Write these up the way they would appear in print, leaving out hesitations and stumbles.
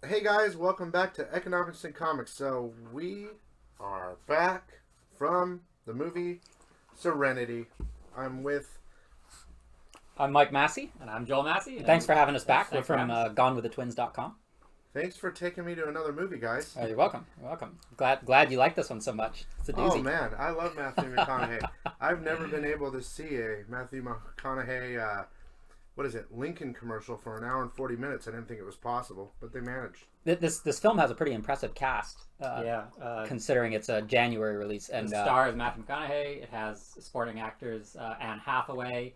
Hey guys, welcome back to Economics and Comics. So we are back from the movie Serenity. I'm with. I'm Mike Massey. And I'm Joel Massey. Thanks for having us back. We're Thanks for from having us. GoneWithTheTwins.com. Thanks for taking me to another movie, guys. You're welcome. You're welcome. Glad you like this one so much. It's a doozy. Oh man, I love Matthew McConaughey. I've never been able to see a Matthew McConaughey, what is it, Lincoln commercial for an hour and 40 minutes. I didn't think it was possible, but they managed. This film has a pretty impressive cast. Considering it's a January release. And the star is Matthew McConaughey. It has supporting actors Anne Hathaway,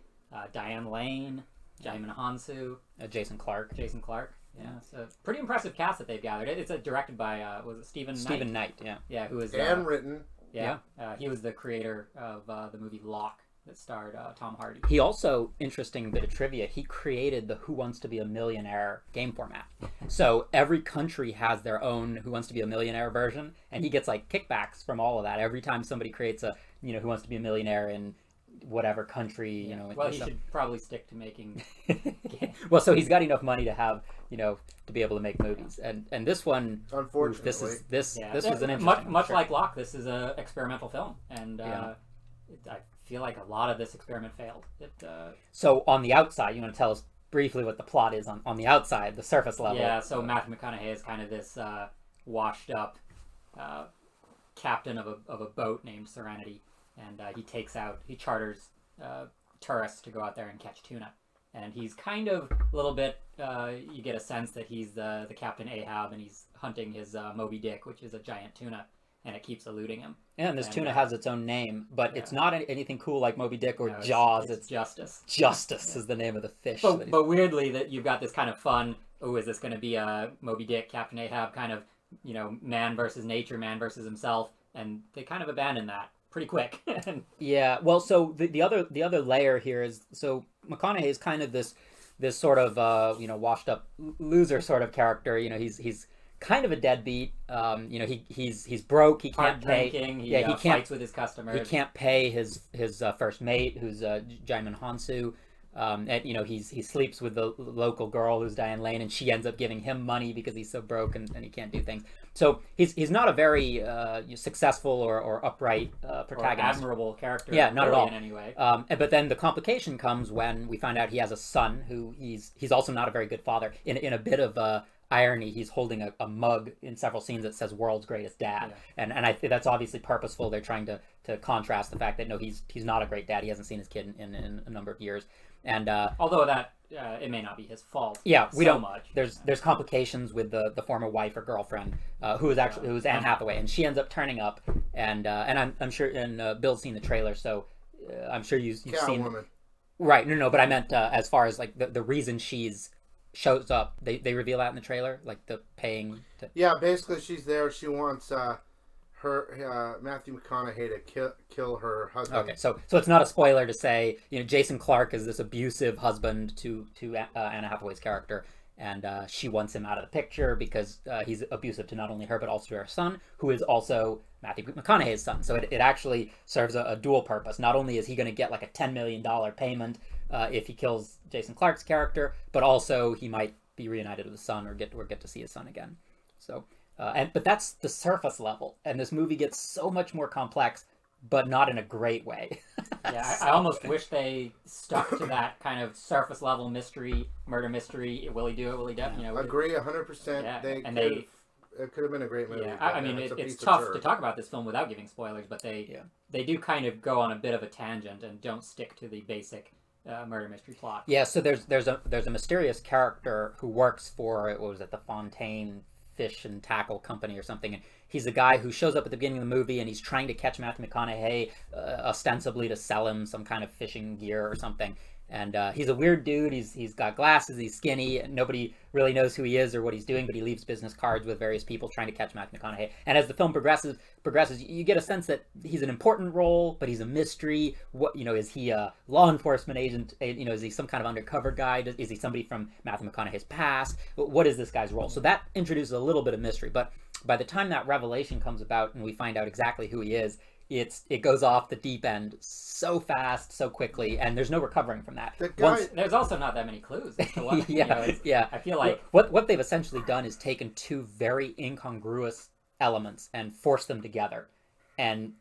Diane Lane, Jaimin Hansu, Jason Clarke. Yeah, it's a pretty impressive cast that they've gathered. It's directed by was it Stephen Knight? Yeah. Yeah, who was and written. Yeah, he was the creator of the movie Locke that starred Tom Hardy. He also, interesting bit of trivia, he created the Who Wants to Be a Millionaire game format. So every country has their own Who Wants to Be a Millionaire version, and he gets like kickbacks from all of that every time somebody creates a Who Wants to Be a Millionaire in whatever country. Well, he should probably stick to making games. Well, so he's got enough money to have to be able to make movies, and this one, Unfortunately, this was an interesting much like Locke. This is an experimental film, and I feel like a lot of this experiment failed. So on the outside, you want to tell us briefly what the plot is on the outside, the surface level. Yeah, so Matthew McConaughey is kind of this washed up captain of a boat named Serenity, and he charters tourists to go out there and catch tuna. And he's kind of a little bit, you get a sense that he's the Captain Ahab, and he's hunting his Moby Dick, which is a giant tuna, and it keeps eluding him. Yeah, and this tuna has its own name, but it's not anything cool like Moby Dick or No, Jaws. It's Justice. Justice is the name of the fish. But weirdly, that you've got this kind of fun, is this going to be a Moby Dick, Captain Ahab kind of, man versus nature, man versus himself, and they kind of abandon that pretty quick. Yeah, well, so the other layer here is, so McConaughey is kind of this sort of washed up loser sort of character. He's kind of a deadbeat. He's broke. He can't pay. He can't fights with his customers. He can't pay his first mate, who's Jaimin Hansu. And he sleeps with the local girl who's Diane Lane, and she ends up giving him money because he's so broke and he can't do things. So he's not a very successful or upright protagonist. Or admirable character. Yeah, not at all in any way. But then the complication comes when we find out he has a son who he's also not a very good father. In a bit of irony, he's holding a mug in several scenes that says "World's Greatest Dad," and I think that's obviously purposeful. They're trying to contrast the fact that no, he's not a great dad. He hasn't seen his kid in a number of years. And although that it may not be his fault. Yeah, we don't. Much. There's complications with the former wife or girlfriend who is Anne Hathaway, and she ends up turning up, and I'm sure, and Bill's seen the trailer, so I'm sure you've seen. Catwoman. Right, no, but I meant as far as like the reason shows up. They reveal that in the trailer, like the paying. Yeah, basically she's there. She wants Matthew McConaughey to kill her husband. Okay, so it's not a spoiler to say Jason Clarke is this abusive husband to Anna Hathaway's character, and she wants him out of the picture because he's abusive to not only her but also to her son, who is also Matthew McConaughey's son. So it actually serves a dual purpose. Not only is he going to get like a $10 million payment if he kills Jason Clarke's character, but also he might be reunited with his son or get to see his son again. So. But that's the surface level, and this movie gets so much more complex, but not in a great way. Yeah, I almost wish they stuck to that kind of surface level murder mystery. Will he do it? Will he definitely? Agree 100%. Yeah, It could have been a great movie. Yeah, I mean, it's tough to talk about this film without giving spoilers, but they do kind of go on a bit of a tangent and don't stick to the basic murder mystery plot. Yeah, so there's a mysterious character who works for, what was it, the Fontaine Fish and Tackle Company or something, and he's a guy who shows up at the beginning of the movie, and he's trying to catch Matthew McConaughey ostensibly to sell him some kind of fishing gear or something. And he's a weird dude. He's got glasses. He's skinny. And nobody really knows who he is or what he's doing. But he leaves business cards with various people trying to catch Matthew McConaughey. And as the film progresses, you get a sense that he's an important role, but he's a mystery. What is he a law enforcement agent? Is he some kind of undercover guy? Is he somebody from Matthew McConaughey's past? What is this guy's role? So that introduces a little bit of mystery. But by the time that revelation comes about and we find out exactly who he is, it goes off the deep end so fast, so quickly, and there's no recovering from that. The guy, There's also not that many clues as to what, yeah, yeah. I feel like what they've essentially done is taken two very incongruous elements and forced them together, and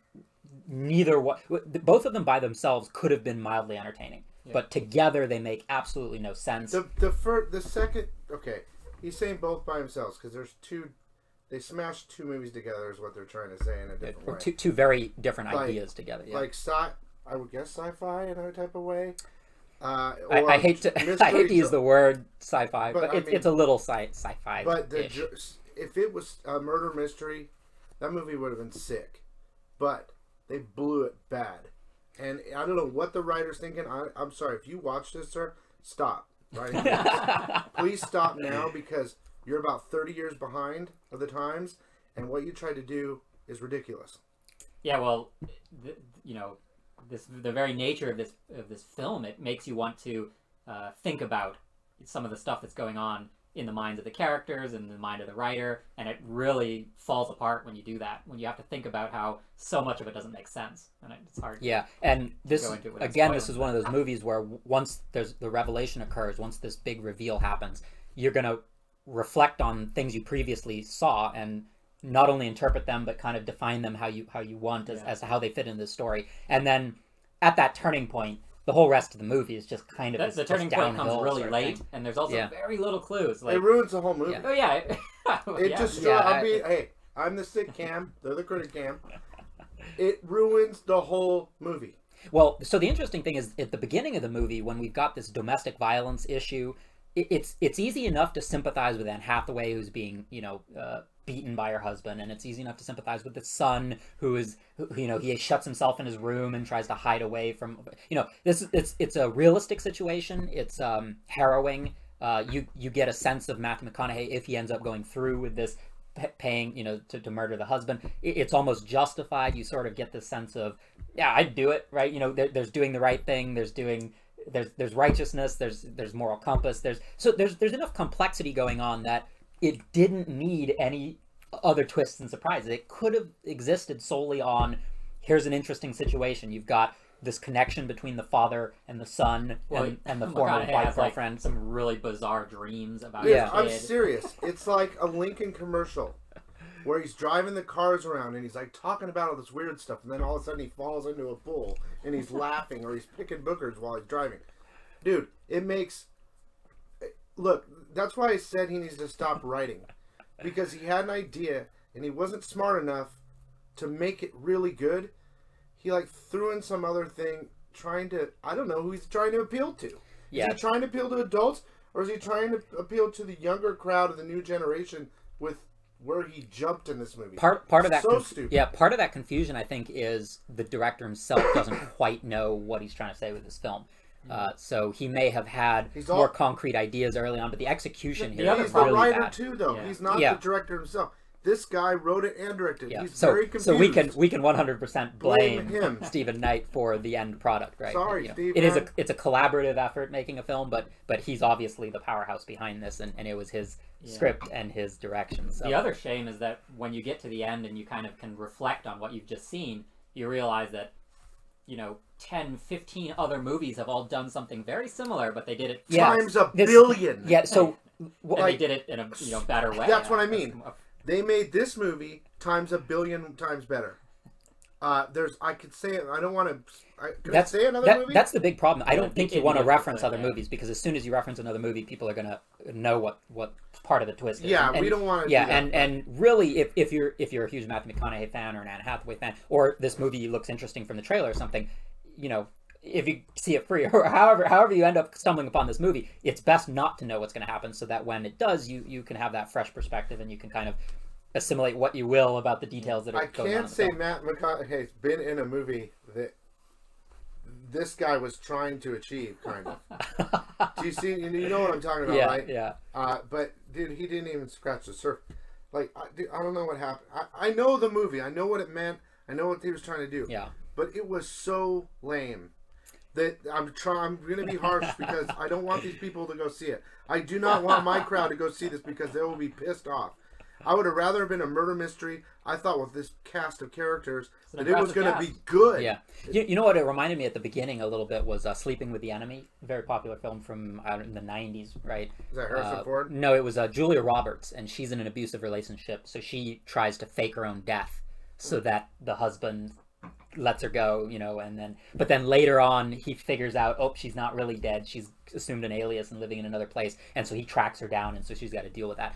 both of them by themselves could have been mildly entertaining, but together they make absolutely no sense. the second, okay, he's saying both by themselves because there's two. They smashed two movies together is what they're trying to say in a different way. Two very different ideas together. Yeah. Like I would guess sci-fi in another type of way. I hate to use the word sci-fi, but it's a little sci-fi. But if it was a murder mystery, that movie would have been sick. But they blew it bad, and I don't know what the writer's thinking. I'm sorry if you watch this, sir. Stop right now. Please stop now because you're about 30 years behind of the times, and what you tried to do is ridiculous. Yeah, well, the very nature of this film, it makes you want to think about some of the stuff that's going on in the minds of the characters and the mind of the writer, and it really falls apart when you do that. When you have to think about how so much of it doesn't make sense, and it's hard. Yeah, and this is one of those movies where once the revelation occurs, once this big reveal happens, you're gonna reflect on things you previously saw and not only interpret them but kind of define them how you want as to how they fit in the story. And then at that turning point, the whole rest of the movie is just kind of the turning point comes really late, and there's also very little clues. Like, it ruins the whole movie. Yeah. Oh yeah, it just. Hey, I'm the sick cam. They're the critic cam. It ruins the whole movie. Well, so the interesting thing is at the beginning of the movie when we've got this domestic violence issue. It's easy enough to sympathize with Anne Hathaway, who's being beaten by her husband, and it's easy enough to sympathize with the son who he shuts himself in his room and tries to hide away from it's a realistic situation. It's harrowing. You get a sense of Matthew McConaughey if he ends up going through with this paying to murder the husband. It's almost justified. You sort of get this sense of I'd do it, right? There's doing the right thing. There's righteousness, there's moral compass, there's enough complexity going on that it didn't need any other twists and surprises. It could have existed solely on here's an interesting situation. You've got this connection between the father and the son and the former wife girlfriend. Like some really bizarre dreams about I'm serious. It's like a Lincoln commercial where he's driving the cars around and he's like talking about all this weird stuff, and then all of a sudden he falls into a pool and he's laughing or he's picking boogers while he's driving. Dude, it makes... Look, that's why I said he needs to stop writing. Because he had an idea and he wasn't smart enough to make it really good. He threw in some other thing trying to... I don't know who he's trying to appeal to. Yeah. Is he trying to appeal to adults, or is he trying to appeal to the younger crowd of the new generation with... where he jumped in this movie. Part of that stupid. Yeah, part of that confusion I think is the director himself doesn't quite know what he's trying to say with this film. So he may have had more concrete ideas early on, but the execution here he's is really the writer bad. too, though. Yeah. He's not the director himself. This guy wrote it and directed. Yeah. He's very confused. So we can 100% blame him, Stephen Knight, for the end product, right? Sorry, Steve. It's a collaborative effort making a film, but he's obviously the powerhouse behind this, and it was his script and his direction. So. The other shame is that when you get to the end and you kind of can reflect on what you've just seen, you realize that 10, 15 other movies have all done something very similar, but they did it times a billion. Yeah, so and they did it in a better way. That's what I mean. They made this movie times a billion times better. I could say it. I don't want to. Could I say another movie? That's the big problem. I don't think you want to reference other movies, because as soon as you reference another movie, people are going to know what part of the twist is. Yeah, we don't want to. Yeah, and really, if you're a huge Matthew McConaughey fan or an Anne Hathaway fan, or this movie looks interesting from the trailer or something, if you see it free or however you end up stumbling upon this movie, it's best not to know what's going to happen, so that when it does, you can have that fresh perspective and you can kind of assimilate what you will about the details that are going on. I can't say Matt McConaughey's been in a movie that this guy was trying to achieve, kind of. Do you see? You know what I'm talking about, right? Yeah. But dude, he didn't even scratch the surface. I don't know what happened. I know the movie. I know what it meant. I know what he was trying to do. Yeah. But it was so lame that I'm going to be harsh because I don't want these people to go see it. I do not want my crowd to go see this because they will be pissed off. I would have rather been a murder mystery. I thought with this cast of characters that it was impressive going to cast. be good. Yeah. You know what it reminded me at the beginning a little bit was Sleeping with the Enemy, a very popular film from in the 90s, right? Is that Harrison Ford? No, it was Julia Roberts, and she's in an abusive relationship, so she tries to fake her own death so that the husband lets her go, you know, but then later on he figures out, oh, she's not really dead. She's assumed an alias and living in another place, and so he tracks her down, and so she's got to deal with that.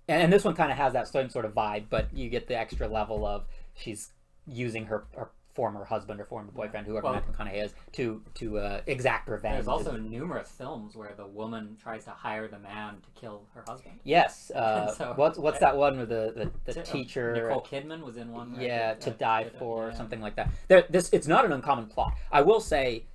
And this one kind of has that same sort of vibe, but you get the extra level of she's using her former husband or former boyfriend, whoever Matthew McConaughey is, to exact revenge. There's also numerous films where the woman tries to hire the man to kill her husband. Yes. So, what's that one with the teacher? Nicole Kidman was in one. Right? Yeah, To Die For, something like that. It's not an uncommon plot. I will say,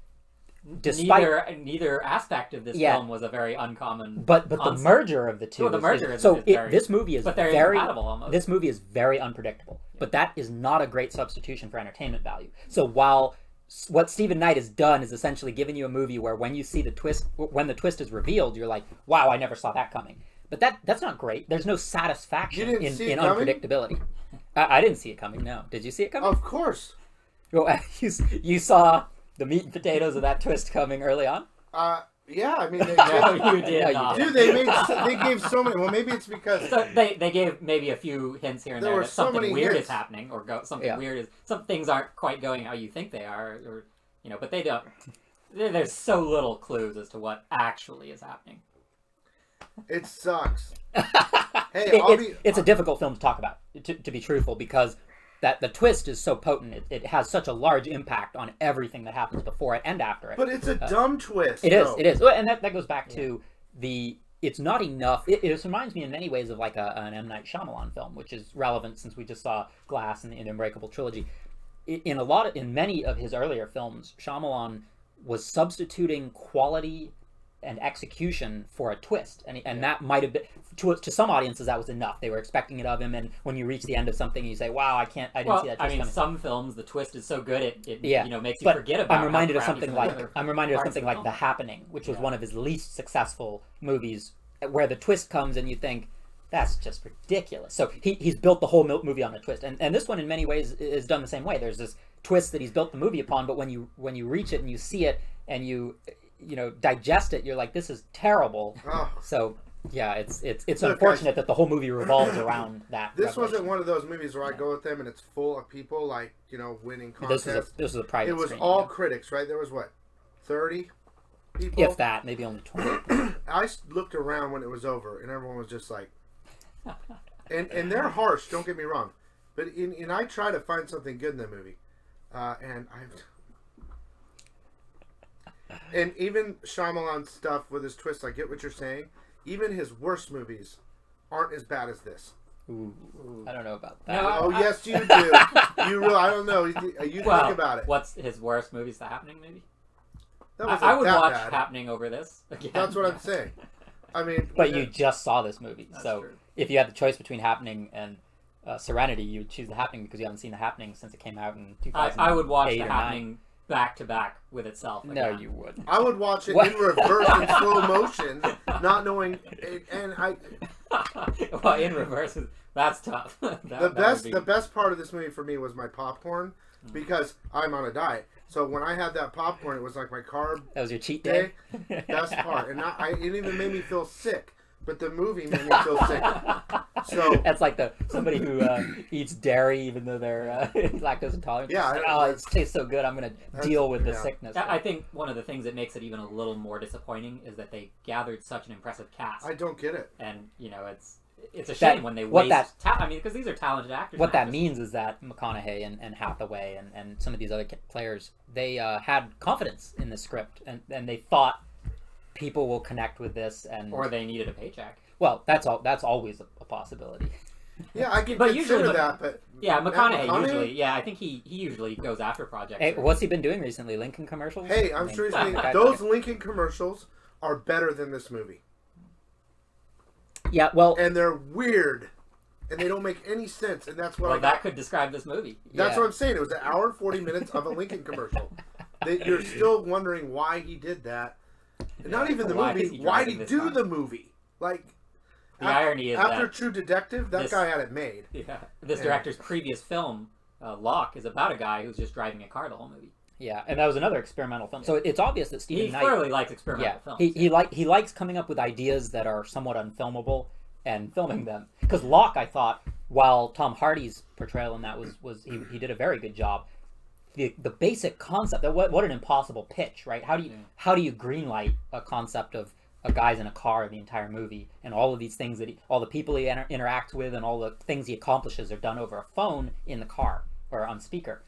despite neither aspect of this film was a very uncommon. But the merger of the two. This movie is very compatible almost. This movie is very unpredictable. But that is not a great substitution for entertainment value. So while what Stephen Knight has done is essentially given you a movie where when you see the twist, when the twist is revealed, you're like, wow, I never saw that coming. But that's not great. There's no satisfaction in unpredictability. I didn't see it coming, no. Did you see it coming? Of course. Well, you saw the meat and potatoes of that twist coming early on? Yeah, I mean, no, you did. No, dude, they gave so many. Well, maybe it's because they gave maybe a few hints here and there that something weird is happening, or something weird is some things aren't quite going how you think they are, or you know, but they don't. There's so little clues as to what actually is happening. It sucks. Hey, it's a difficult film to talk about, to be truthful, because that the twist is so potent. It has such a large impact on everything that happens before it and after it. But it's a dumb twist. It is. Well, and that goes back to it's not enough. It reminds me in many ways of like an M. Night Shyamalan film, which is relevant since we just saw Glass and the Unbreakable trilogy. In many of his earlier films, Shyamalan was substituting quality and execution for a twist, and that might have been to some audiences that was enough. They were expecting it of him, and when you reach the end of something, you say, "Wow, I didn't see that twist coming." Some films the twist is so good it makes you forget about. I'm reminded of something like The Happening, which was one of his least successful movies, where the twist comes and you think that's just ridiculous. So he's built the whole movie on a twist, and this one in many ways is done the same way. There's this twist that he's built the movie upon, but when you reach it and you see it and you digest it, you're like, this is terrible. Oh. So yeah, it's unfortunate that the whole movie revolves around that. This wasn't one of those movies where I go with them and it's full of people like winning contests. This was a private. It was screening, all critics, right? There was 30 people, if that, maybe only 20. I looked around when it was over, and everyone was just like, and they're harsh. Don't get me wrong, but I try to find something good in the movie, and even Shyamalan stuff with his twist, I get what you're saying. Even his worst movies aren't as bad as this. Ooh. I don't know about that. No, yes, you do. I don't know. You think about it. What's his worst movies? The Happening, maybe? I would watch bad. Happening over this again. That's what I'm saying. I mean, but you just saw this movie, so true. If you had the choice between Happening and Serenity, you would choose The Happening because you haven't seen The Happening since it came out in 2008. I would watch The Happening back to back with itself. No, you wouldn't. I would watch it in reverse in slow motion, not knowing. Well, in reverse, that's tough. The best part of this movie for me was my popcorn, because I'm on a diet. So when I had that popcorn, it was like my carb. That was your cheat day. Best part, and it even made me feel sick. But the movie made me feel sick. So that's like somebody who eats dairy even though they're lactose intolerant. Yeah, like, it tastes so good. I'm going to deal with the sickness. I think one of the things that makes it even a little more disappointing is that they gathered such an impressive cast. I don't get it, and it's a shame when they waste. Because these are talented actors. What that means is that McConaughey and Hathaway and some of these other players, they had confidence in the script, and they thought people will connect with this, or they needed a paycheck. Well, that's always a possibility. Yeah, I can consider that, but McConaughey usually, I think he usually goes after projects. Hey, what's he been doing recently? Lincoln commercials? Hey, I'm sure he's been. Those Lincoln commercials are better than this movie. Yeah, well, and they're weird, and they don't make any sense, and that's what. That could describe this movie. That's what I'm saying. It was an hour and 40 minutes of a Lincoln commercial. You're still wondering why he did that. Not even the movie. Why did he do the movie? Like, The irony is after that True Detective, that guy had it made. this director's previous film, Locke, is about a guy who's just driving a car the whole movie. Yeah, and that was another experimental film. So it's obvious that Stephen Knight clearly likes experimental films. He likes coming up with ideas that are somewhat unfilmable and filming them. Because Locke, I thought, while Tom Hardy's portrayal in that was he did a very good job. The basic concept, that what an impossible pitch, right? How do you greenlight a concept of a guy's in a car the entire movie, and all of these things all the people he interacts with and all the things he accomplishes are done over a phone in the car or on speaker.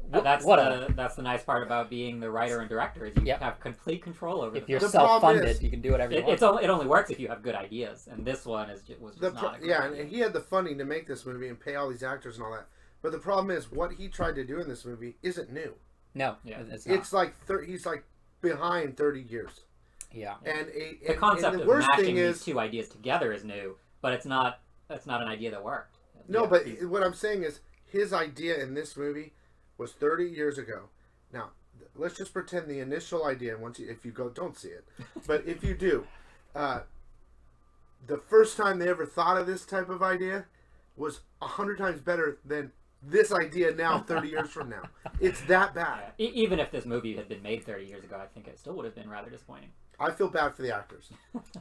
That's the nice part about being the writer and director, is you have complete control over. If you're self-funded, you can do whatever you want. It only works if you have good ideas, and this one was just not a good idea. And he had the funding to make this movie and pay all these actors and all that. But the problem is, what he tried to do in this movie isn't new. No, it's like he's like behind 30 years. Yeah, and the concept of mashing these two ideas together is new, but it's not an idea that worked. No, but what I'm saying is, his idea in this movie was 30 years ago. Now, let's just pretend the initial idea, if you go, don't see it. But if you do, the first time they ever thought of this type of idea was 100 times better than this idea now 30 years from now. It's that bad. Yeah. Even if this movie had been made 30 years ago, I think it still would have been rather disappointing. I feel bad for the actors.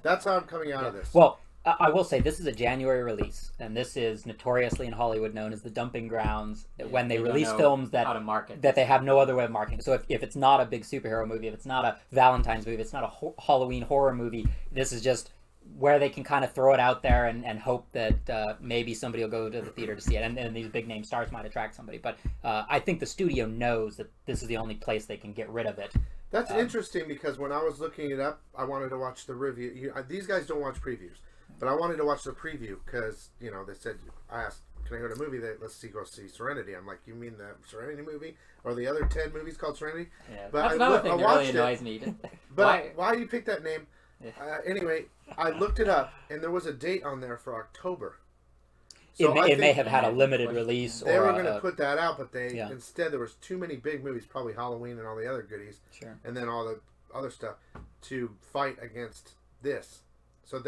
That's how I'm coming out of this. Well, I will say this is a January release, and this is notoriously in Hollywood known as the dumping grounds when they release films that they have no other way of marketing. So if it's not a big superhero movie, if it's not a Valentine's movie, if it's not a Halloween horror movie, this is just where they can kind of throw it out there and hope that maybe somebody will go to the theater to see it, and these big name stars might attract somebody. But I think the studio knows that this is the only place they can get rid of it. That's interesting, because when I was looking it up, I wanted to watch the review. These guys don't watch previews, but I wanted to watch the preview because, they said, I asked, can I go to a movie? Let's go see Serenity. I'm like, you mean the Serenity movie? Or the other 10 movies called Serenity? Yeah, but that's another thing that really annoys me. But why do you pick that name? Anyway, I looked it up, and there was a date on there for October. So it may have had a limited release. They were going to put that out, but instead there was too many big movies, probably Halloween and all the other goodies, and then all the other stuff to fight against this. So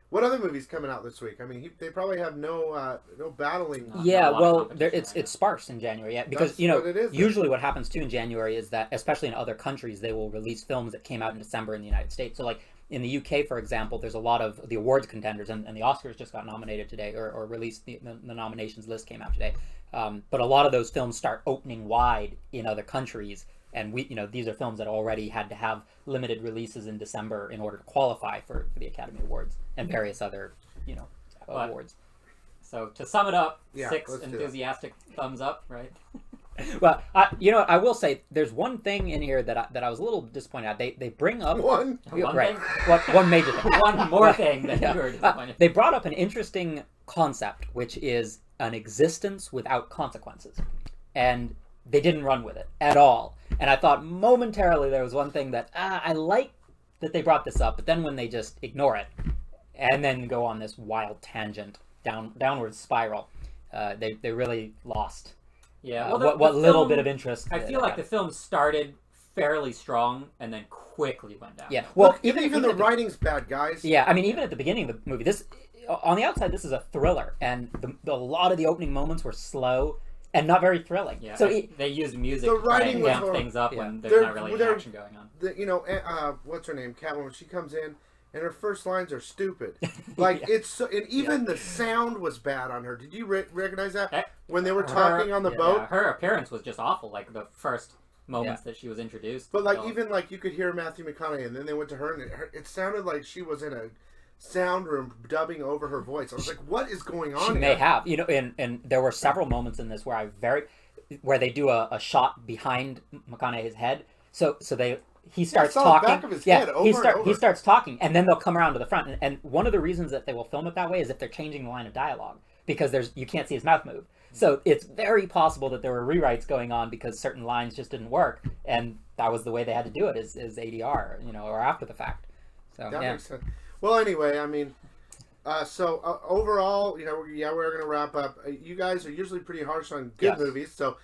what other movies coming out this week? I mean, they probably have no battling. It's sparse in January, because usually what happens too in January is that, especially in other countries, they will release films that came out in December in the United States. So like in the UK, for example, there's a lot of the awards contenders, and the Oscars just got nominated today, or released. The nominations list came out today. But a lot of those films start opening wide in other countries, and these are films that already had to have limited releases in December in order to qualify for the Academy Awards and various other awards. So to sum it up, 6 enthusiastic thumbs up, right? Well, I will say there's one thing in here that I was a little disappointed at. They bring up one major thing, one more thing that you were disappointed. They brought up an interesting concept, which is an existence without consequences, and they didn't run with it at all. And I thought momentarily there was one thing that I like that they brought this up, but then when they just ignore it and then go on this wild tangent downward spiral, they really lost. Yeah, what little bit of interest. I feel like the film started fairly strong and then quickly went down. Yeah, well, even the writing's bad, guys. Yeah, I mean, even at the beginning of the movie, on the outside, this is a thriller, and a lot of the opening moments were slow and not very thrilling. Yeah, so they used music to try and amp things up when there's not really any action going on. What's her name? Catwoman. She comes in, and her first lines are stupid. Like it's so, and even the sound was bad on her. Did you recognize that when they were talking on the boat? Her appearance was just awful. Like the first moments that she was introduced. But even you could hear Matthew McConaughey, and then they went to her, and it sounded like she was in a sound room dubbing over her voice. I was like, what is going on? She may have, and there were several moments in this where they do a shot behind McConaughey's head. So he starts talking. The back of his head he starts talking, and then they'll come around to the front. And one of the reasons that they will film it that way is if they're changing the line of dialogue, because you can't see his mouth move. So it's very possible that there were rewrites going on because certain lines just didn't work, and that was the way they had to do it is ADR, or after the fact. So that makes sense. Well, anyway, I mean, overall, we're going to wrap up. You guys are usually pretty harsh on good movies, so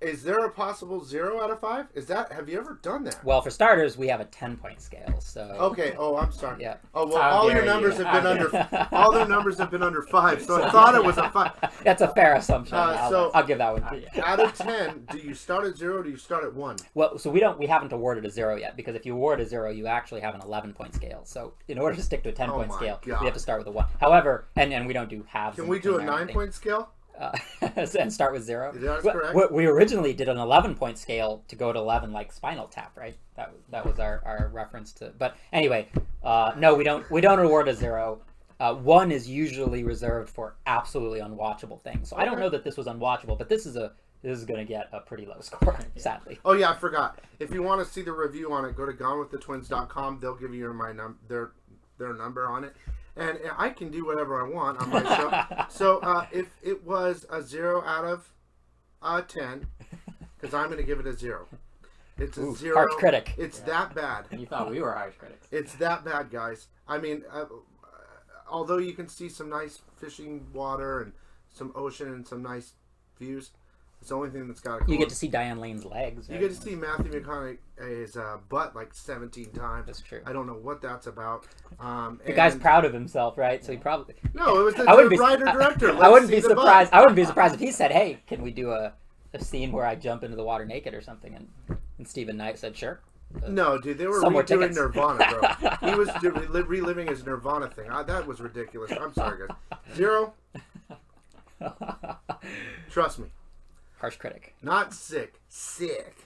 is there a possible 0 out of 5? Have you ever done that? Well, for starters, we have a 10-point scale. So Okay. Oh, I'm sorry. Yeah. Oh well, How all your dare numbers you. have been under. All their numbers have been under 5, so I thought it was a 5. That's a fair assumption. So- I'll give that one to you. Out of 10, do you start at 0 or do you start at 1? Well, so we haven't awarded a 0 yet, because if you award a 0, you actually have an 11-point scale. So in order to stick to a 10-point my scale, God. we have to start with a 1. However, and we don't do halves. Can we do a 9-point scale? And start with 0? That's correct. We originally did an 11-point scale to go to 11, like Spinal Tap, right? That was our reference to. But anyway, no, we don't award a 0. 1 is usually reserved for absolutely unwatchable things. So I don't know that this was unwatchable, but this is going to get a pretty low score, sadly. Oh yeah, I forgot. If you want to see the review on it, go to gonewiththetwins.com. They'll give you their number on it. And I can do whatever I want on my show. So if it was a 0 out of 10, because I'm going to give it a 0. It's a 0. Harsh critic. It's that bad. You thought we were harsh critics. It's that bad, guys. I mean, although you can see some nice fishing water and some ocean and some nice views, it's the only thing that's got to go. You get to see Diane Lane's legs. You get to see Matthew McConaughey's butt like 17 times. That's true. I don't know what that's about. The guy's proud of himself, right? So he probably. No, it was the writer-director. I wouldn't be surprised. I wouldn't be surprised if he said, "Hey, can we do a scene where I jump into the water naked or something?" And Stephen Knight said, "Sure." No, dude, they were Some more redoing tickets. Nirvana, bro. He was reliving his Nirvana thing. That was ridiculous. I'm sorry, guys. 0. Trust me. Harsh critic. Not sick. Sick.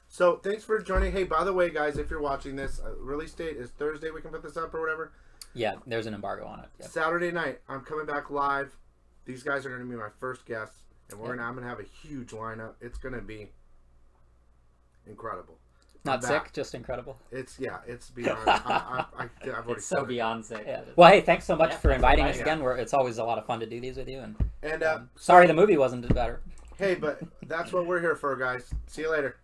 So, thanks for joining. Hey, by the way, guys, if you're watching this, release date is Thursday. We can put this up or whatever. Yeah, there's an embargo on it. Yep. Saturday night, I'm coming back live. These guys are going to be my first guests, and I'm going to have a huge lineup. It's going to be incredible. Not sick, just incredible. It's beyond. I've already It's so said it. beyond sick. Yeah. Well, hey, thanks so much Yeah, for thanks for inviting us inviting again. It's always a lot of fun to do these with you. And sorry the movie wasn't better. hey, but that's what we're here for, guys. See you later.